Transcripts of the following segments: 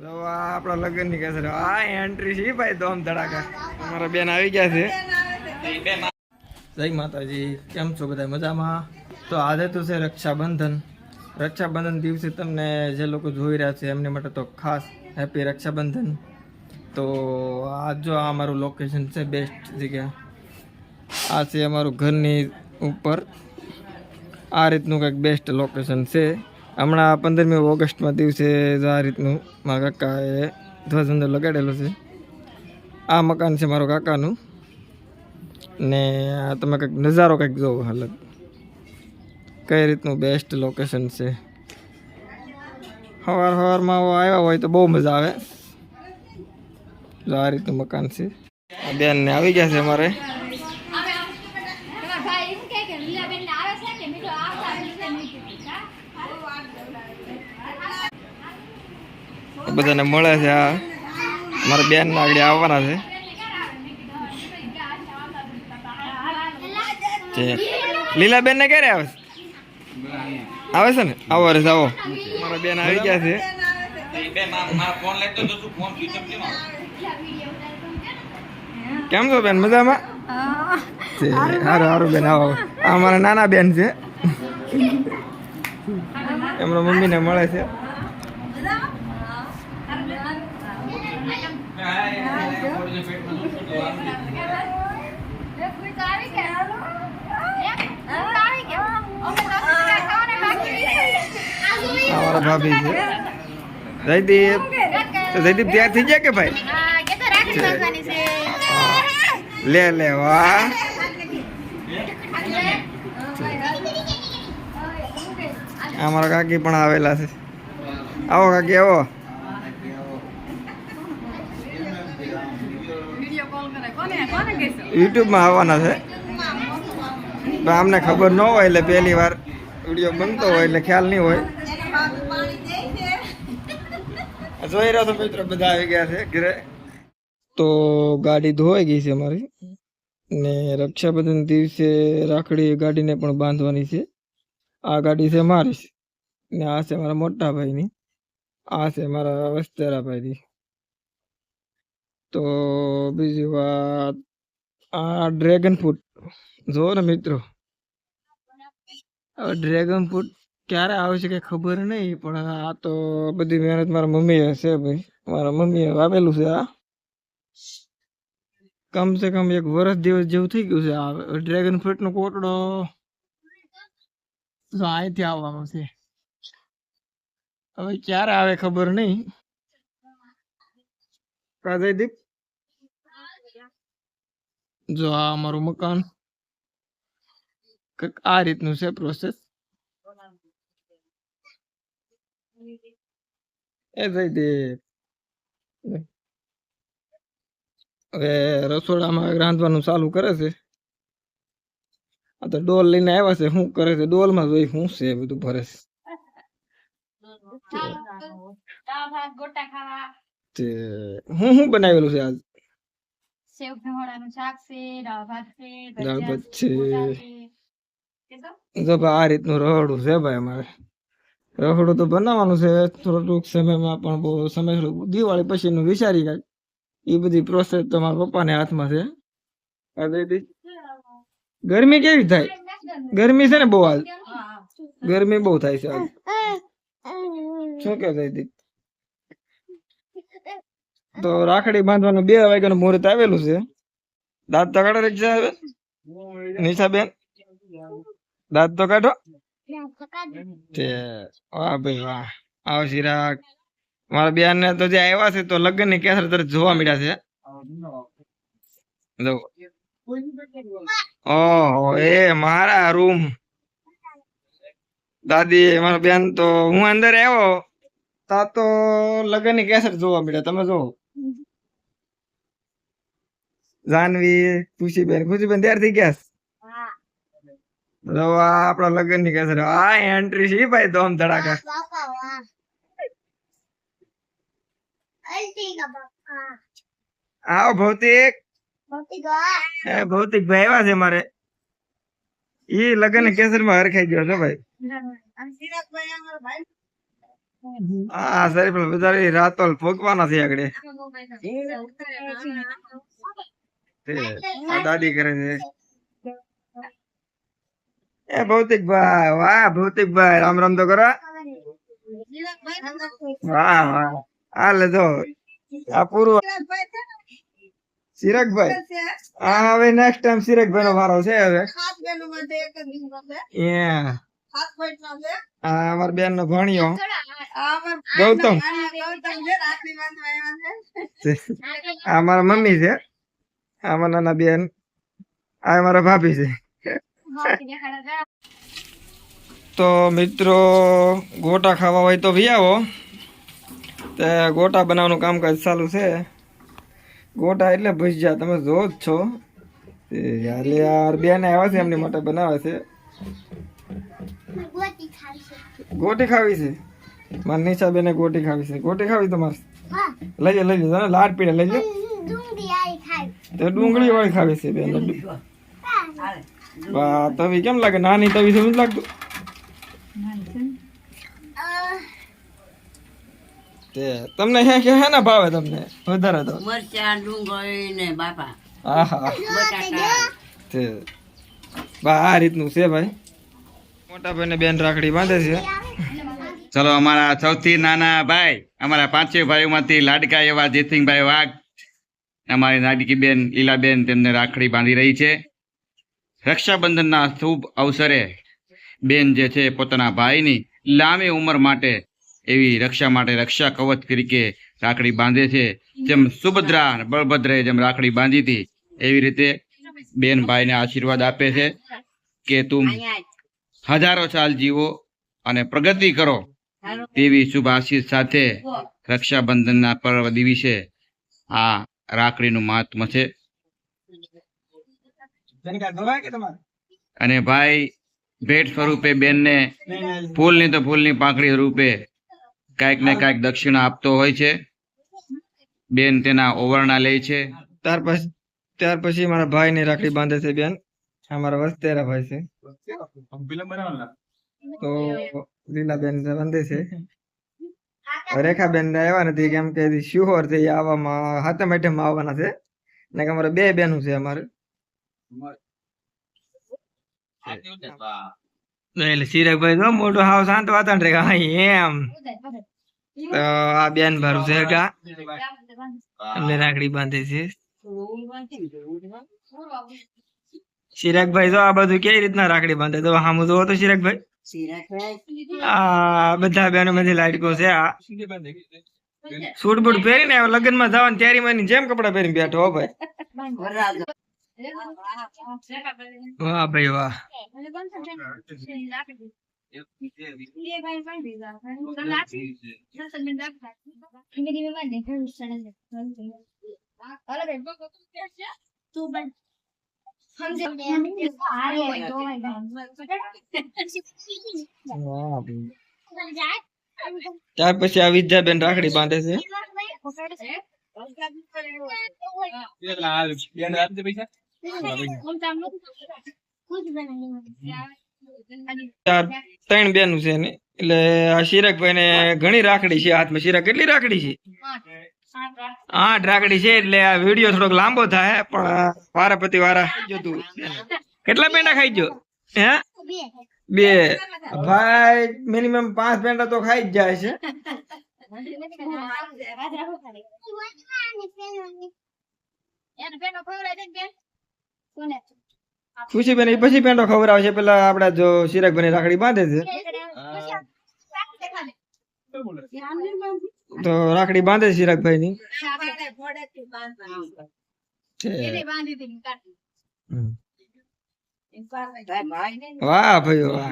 તો આપણા લગ્ન ની કેસર આ એન્ટ્રી છે ભાઈ દોમ ધડાકા અમારા બેન આવી ગયા છે. જય માતાજી, કેમ છો બધા મજામાં? તો આજે તો છે રક્ષાબંધન. રક્ષાબંધન દિવસે તમને જે લોકો જોઈ રહ્યા છે એમને માટે તો ખાસ હેપી રક્ષાબંધન. તો આ જો આ અમારું લોકેશન છે, બેસ્ટ જગ્યા આ છે અમારું ઘરની ઉપર. આ રીતનું કંઈક બેસ્ટ લોકેશન છે. હમણાં 15મી ઓગસ્ટમાં દિવસે આ રીતનું મારા કાકાએ ધ્વજવંદન લગાડેલો છે. આ મકાન છે મારો કાકાનું ને આ તમે કંઈક નજારો કંઈક જોવો હાલત કઈ રીતનું બેસ્ટ લોકેશન છે. સવારમાં આવ્યા હોય તો બહુ મજા આવે. જો આ રીતનું મકાન છે. આ બેન ને આવી ગયા છે અમારે. બધાને મળે છે. આ મારા બેન આગળ આવવાના છે. લીલાબેન ને ક્યારે આવે છે ને? આવો રે આવો. મારા બેન આવી ગયા છે. કેમ છો બેન? મજામાં? સારું સારું બેન આવો. આ મારા નાના બેન છે. એમના મમ્મીને મળે છે. અમારા ભાભી છે જયદીપ. જયદીપ તૈયાર થઈ ગયા કે ભાઈ? લે લે વાહ. અમારા કાકી પણ આવેલા છે. આવો કાકી આવો. યુટ્યુબમાં આવવાના છે. અમને ખબર ન હોય એટલે પહેલી વાર વિડીયો બનતો હોય એટલે ખ્યાલ નહીં હોય. જોઈ રહ્યો તો મિત્રો બધા આવી ગયા છે ઘરે. તો ગાડી ધોવાઈ ગઈ છે અમારી ને રક્ષાબંધન દિવસે રાખડી ગાડીને પણ બાંધવાની છે. આ ગાડી છે મારી ને આ છે મારા મોટા ભાઈની. આ છે મારા વસ્તેરા ભાઈની. તો બીજી વાત, આ ડ્રેગન ફ્રૂટ જો ને મિત્રો. હવે ડ્રેગન ફ્રૂટ ક્યારે આવે છે કઈ ખબર નહીં, પણ આ તો બધી મહેનત મારા મમ્મીએ છે ભાઈ. મારા મમ્મીએ વાવેલું છે. આ કમસે કમ 1 વર્ષ દિવસ જેવું થઈ ગયું છે. આ ડ્રેગન ફ્રૂટ નો કોટડો અહીંથી આવવાનો છે. હવે ક્યારે આવે ખબર નહીં. દીપ જો આ અમારું મકાન કંઈક આ રીતનું છે પ્રોસેસ. એ જયદીપ હવે રસોડામાં રાંધવાનું ચાલુ કરે છે. આ તો ડોલ લઈને આવ્યા છે. શું કરે છે ડોલમાં? જોઈ શું છે બધું ભરે છે. હું બનાવેલું છે આજ? સેવ ટમેટાનું શાક છે, દાળ ભાત છે, દાળ ભાત છે. જો આ રીતનું રહોડું છે ભાઈ અમારે. રહોડું તો બનાવવાનું છે થોડું ટૂંક સમયમાં, પણ બહુ સમય દિવાળી પછીનું વિચારી કાંઈક. એ બધી પ્રોસેસ તો મારા પપ્પાને હાથમાં છે. ગરમી કેવી થાય? ગરમી છે ને બહુ. હાલ ગરમી બહુ થાય છે હાલ. શું કે જયદીપ? તો રાખડી બાંધવાનું 2 વાગ્યાનું મુહૂર્ત આવેલું છે. દાંત તો કાઢો રિક્ષા આવે. નિશાબેન દાંત તો કાઢો. વાહ ભાઈ વાહ. આવો ચિરાગ. મારા બેન ને તો જે આવ્યા છે તો લગ્ન ની કેસર તરફ જોવા મળ્યા છે. ઓહો એ મારા રૂમ. દાદી મારા બેન તો હું અંદર આવ્યો તા તો લગ્ન ની કેસર જોવા મળ્યા. તમે જો જાનવી, ખુશીબેન તૈયાર થઈ ગયા. આપડા લગ્ન ની કેસર આ એન્ટ્રી છે ભાઈ દોમ ધડાકા. આવો ભૌતિક. ભૌતિક ભાઈ આવ્યા છે મારે. ઈ લગ્ન કેસર માં હરખાઈ ગયો છે ભાઈ. હા શરીફ બિચારી રાતો ભોગવાના છે આગળ આ દાદી કરે છે એ ભૌતિકભાઈ વાહ ભૌતિકભાઈ રામ રામ તો કરો વાહ વાહ હાલે જો આ પૂરું ચિરાગભાઈ હા હવે નેક્સ્ટ ટાઈમ ચિરાગભાઈ નો વારો છે હવે આ અમાર બેન નો ભણ્યો ગૌતમ આ મારા મમ્મી છે આ મારા નાના બેન આ મારા ભાભી છે તો મિત્રો ગોટા ખાવા હોય તો ભી આવો તે ગોટા બનાવવાનું કામકાજ ચાલુ છે ગોટા એટલે ભજીયા તમે જો જ છો યાર યાર બેન આવ્યા છે એમની માટે બનાવે છે ગોટી ખાવી છે મારી નીચા બેને ગોટી ખાવી છે ગોટી ખાવી તમારે લઈ લો લાડ પીડે લઈ લો તો ડુંગળી વાળી ખાવી છે બેન વાહ તવી કેમ લાગે નાની તવી છે નથી લાગતું તે તમને હે કે હે ના ભાવે તમને વધારે તો મરચાં ડુંગળી ને બાપા આહા બટાટા તે બા આ રીતનું છે ભાઈ મોટા ભાઈને બેન રાખડી બાંધે છે ચલો અમારા સૌથી નાના ભાઈ અમારા પાંચે ભાઈઓમાંથી લાડકા એવા જેસિંગભાઈ વાઘ અમારી નાડકી બેન લીલાબેન તેમને રાખડી બાંધી રહી છે રક્ષાબંધનના શુભ અવસરે બેન જે છે પોતાના ભાઈની લાંબી ઉંમર માટે એવી રક્ષા માટે રક્ષા કવચ તરીકે રાખડી બાંધે છે જેમ સુભદ્રા અને બળભદ્રએ જેમ રાખડી બાંધી હતી એવી રીતે બેન ભાઈને આશીર્વાદ આપે છે કે તું હજારો સાલ જીવો અને પ્રગતિ કરો તેવી શુભ આશીષ સાથે રક્ષાબંધનના પર્વ દિવસે આ રાખડીનું મહાત્મ છે અને ભાઈ ભેટ સ્વરૂપે બેનને ફૂલની તો ફૂલની પાંખડી સ્વરૂપે કાંઈક ને કાંઈક દક્ષિણા આપતો હોય છે બેન તેના ઓવરણા લે છે ત્યાર પછી મારા ભાઈ ની રાખડી બાંધે છે બેન અમારા વસ્તેરા ભાઈ છે તો લીલાબેન બાંધે છે રેખાબેન આવ્યા નથી કેમ કે શિહોર છે એ આવવામાં હાથમ આઈટમમાં આવવાના છે ને કે અમારે બે બેનું છે અમારે એટલે ચિરાગભાઈ તો મોટું હાવ શાંત વાતાવરણ રે એમ તો આ બેન ભરું છે એમને રાખડી બાંધે છે ચિરાગભાઈ જો આ બધું કેવી રીતના રાખડી બાંધે તો હામું જોવો તો ચિરાગભાઈ આ બધા બેનો માંથી લાડકો છે આ સૂટ બૂટ પહેરીને લગ્ન માં જવાની તૈયારી જેમ કપડા પહેરીને બેઠો હો ભાઈ વાહ ભાઈ વાહ ત્યાર પછી આ વિદ્યાબેન રાખડી બાંધે છે ત્રણ બેનું છે ને એટલે આ ચિરાગભાઈ ને ઘણી રાખડી છે હાથમાં ચિરાગ કેટલી રાખડી છે 8 રાખડી છે એટલે આ વિડીયો થોડોક લાંબો થાય પણ વારાપતિ વારા તું કેટલા પેંડા ખાઈ ગયો હે 2 ભાઈ મિનિમમ 5 પેંડા તો ખાઈ જ જાય છે ખુશી બેન પછી પેંડો ખવડાવે છે પેલા આપડા જો ચિરાગભાઈ રાખડી બાંધે છે તો રાખડી બાંધે છે ચિરાગભાઈ ની વાહ ભાઈ વાહ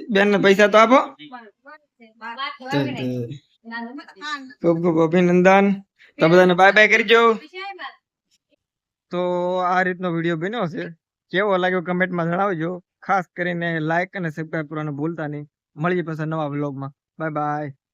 બેન ને પૈસા તો આપો ખૂબ ખૂબ અભિનંદન તો બધાને બાય બાય કરજો તો આ રીતનો વિડીયો બન્યો છે કેવો લાગ્યો કમેન્ટમાં જણાવજો ખાસ કરીને લાઈક અને સબસ્ક્રાઇબ કરવાનું ભૂલતા નહીં મળીએ પાછા નવા વ્લોગમાં બાય બાય